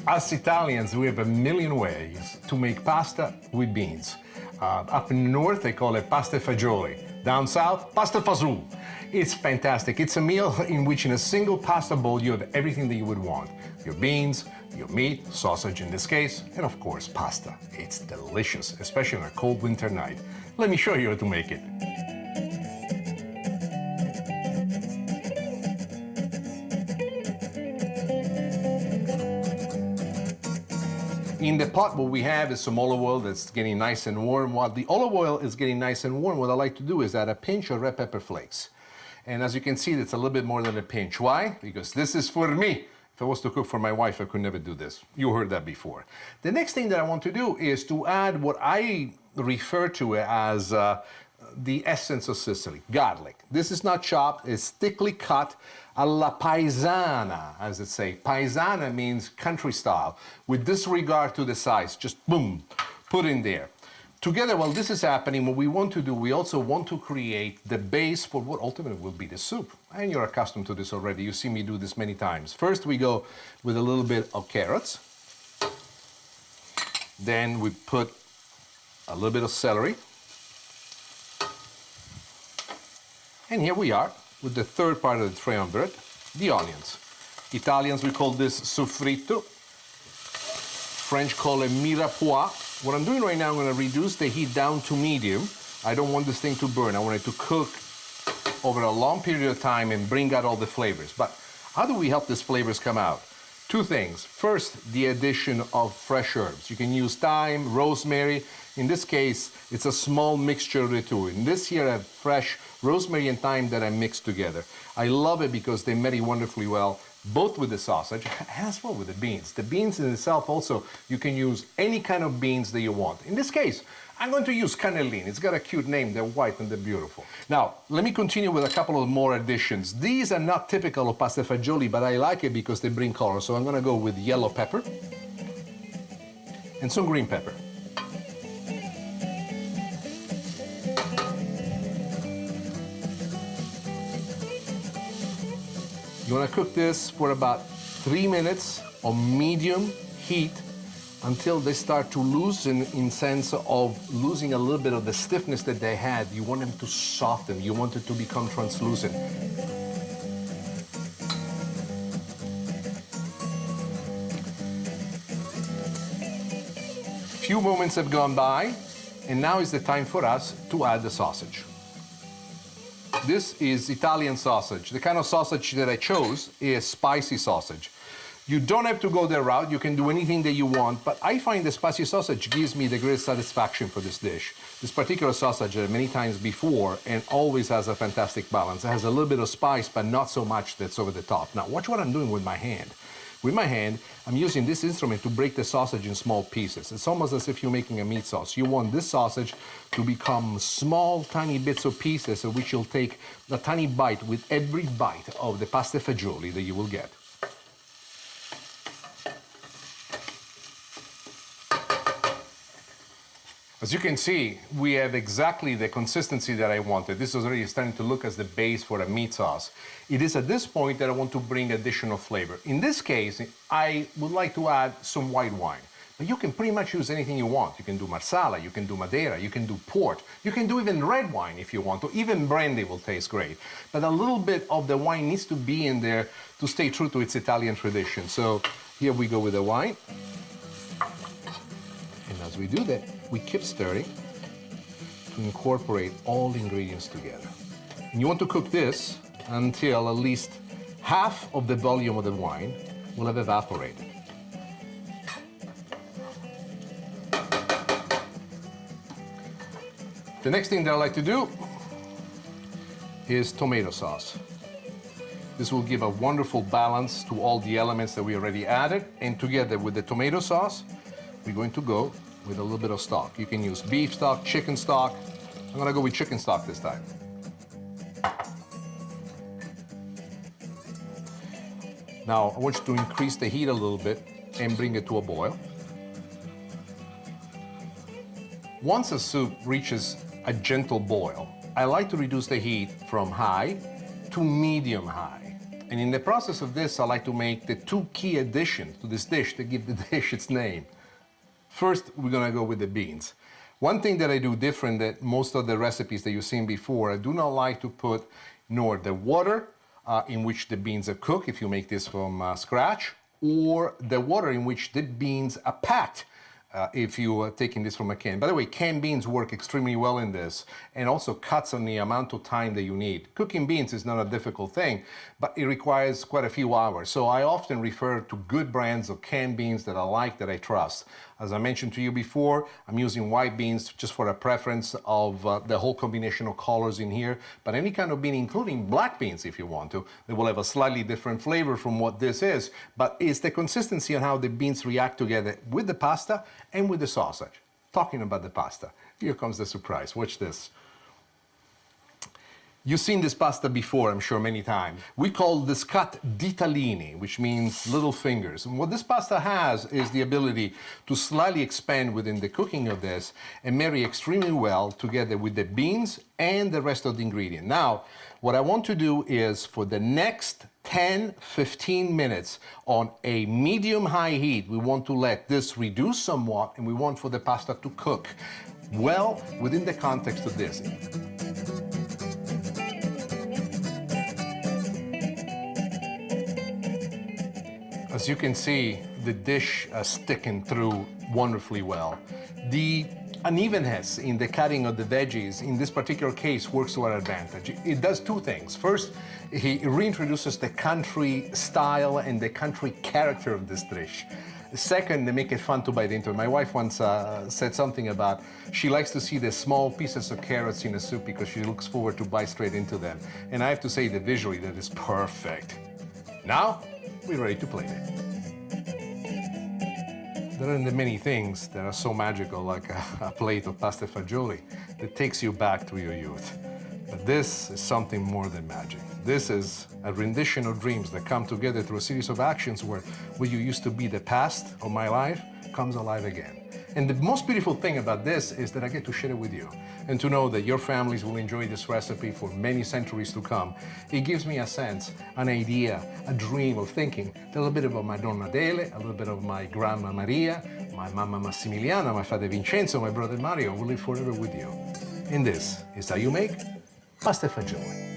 Us Italians, we have a million ways to make pasta with beans. Up in the north, they call it pasta fagioli. Down south, pasta fasul. It's fantastic. It's a meal in which in a single pasta bowl you have everything that you would want. Your beans, your meat, sausage in this case, and of course pasta. It's delicious, especially on a cold winter night. Let me show you how to make it. In the pot, what we have is some olive oil that's getting nice and warm. While the olive oil is getting nice and warm, what I like to do is add a pinch of red pepper flakes. And as you can see, it's a little bit more than a pinch. Why? Because this is for me. If I was to cook for my wife, I could never do this. You heard that before. The next thing that I want to do is to add what I refer to as the essence of Sicily, garlic. This is not chopped, it's thickly cut alla paesana, as it say. Paesana means country style, with disregard to the size, just boom, put in there. Together, while this is happening, what we want to do, we also want to create the base for what ultimately will be the soup. And you're accustomed to this already. You see me do this many times. First, we go with a little bit of carrots. Then we put a little bit of celery. And here we are with the third part of the triumvirate, the onions. Italians, we call this soffritto. French call it mirepoix. What I'm doing right now, I'm going to reduce the heat down to medium. I don't want this thing to burn. I want it to cook over a long period of time and bring out all the flavors. But how do we help these flavors come out? Two things. First, the addition of fresh herbs. You can use thyme, rosemary. In this case, it's a small mixture of the two. In this here, I have fresh rosemary and thyme that I mixed together. I love it because they marry wonderfully well, both with the sausage as well with the beans. The beans in itself also, you can use any kind of beans that you want. In this case, I'm going to use cannellini. It's got a cute name. They're white and they're beautiful. Now, let me continue with a couple of more additions. These are not typical of pasta fagioli, but I like it because they bring color. So I'm going to go with yellow pepper and some green pepper. You want to cook this for about 3 minutes on medium heat until they start to loosen in sense of losing a little bit of the stiffness that they had. You want them to soften. You want it to become translucent. Few moments have gone by, and now is the time for us to add the sausage. This is Italian sausage. The kind of sausage that I chose is spicy sausage. You don't have to go that route. You can do anything that you want, but I find the spicy sausage gives me the greatest satisfaction for this dish. This particular sausage many times before and always has a fantastic balance. It has a little bit of spice, but not so much that's over the top. Now, watch what I'm doing with my hand. With my hand, I'm using this instrument to break the sausage in small pieces. It's almost as if you're making a meat sauce. You want this sausage to become small, tiny bits of pieces, of which you'll take a tiny bite with every bite of the pasta fagioli that you will get. As you can see, we have exactly the consistency that I wanted. This is already starting to look as the base for a meat sauce. It is at this point that I want to bring additional flavor. In this case, I would like to add some white wine. But you can pretty much use anything you want. You can do Marsala, you can do Madeira, you can do port, you can do even red wine if you want to. Even brandy will taste great. But a little bit of the wine needs to be in there to stay true to its Italian tradition. So here we go with the wine. And as we do that, we keep stirring to incorporate all the ingredients together. And you want to cook this until at least half of the volume of the wine will have evaporated. The next thing that I like to do is tomato sauce. This will give a wonderful balance to all the elements that we already added, and together with the tomato sauce, we're going to go with a little bit of stock. You can use beef stock, chicken stock. I'm gonna go with chicken stock this time. Now, I want you to increase the heat a little bit and bring it to a boil. Once a soup reaches a gentle boil, I like to reduce the heat from high to medium high. And in the process of this, I like to make the two key additions to this dish to give the dish its name. First, we're gonna go with the beans. One thing that I do different than most of the recipes that you've seen before, I do not like to put nor the water in which the beans are cooked, if you make this from scratch, or the water in which the beans are packed, if you are taking this from a can. By the way, canned beans work extremely well in this and also cuts on the amount of time that you need. Cooking beans is not a difficult thing, but it requires quite a few hours. So I often refer to good brands of canned beans that I like, that I trust. As I mentioned to you before, I'm using white beans just for a preference of the whole combination of colors in here, but any kind of bean, including black beans if you want to, they will have a slightly different flavor from what this is, but it's the consistency and how the beans react together with the pasta and with the sausage. Talking about the pasta, here comes the surprise. Watch this. You've seen this pasta before, I'm sure, many times. We call this cut ditellini, which means little fingers. And what this pasta has is the ability to slightly expand within the cooking of this and marry extremely well together with the beans and the rest of the ingredient. Now, what I want to do is for the next 10-15 minutes on a medium-high heat, we want to let this reduce somewhat, and we want for the pasta to cook well within the context of this. As you can see, the dish is sticking through wonderfully well. The unevenness in the cutting of the veggies in this particular case works to our advantage. It does two things. First, he reintroduces the country style and the country character of this dish. Second, they make it fun to bite into. My wife once said something about she likes to see the small pieces of carrots in a soup because she looks forward to bite straight into them. And I have to say that visually that is perfect. Now, we're ready to plate it. There are the many things that are so magical, like a plate of pasta fagioli that takes you back to your youth. But this is something more than magic. This is a rendition of dreams that come together through a series of actions where what you used to be the past of my life comes alive again. And the most beautiful thing about this is that I get to share it with you and to know that your families will enjoy this recipe for many centuries to come. It gives me a sense, an idea, a dream of thinking a little bit about my Donna Adele, a little bit of my Grandma Maria, my Mama Massimiliana, my father Vincenzo, my brother Mario will live forever with you. And this is how you make pasta fagioli.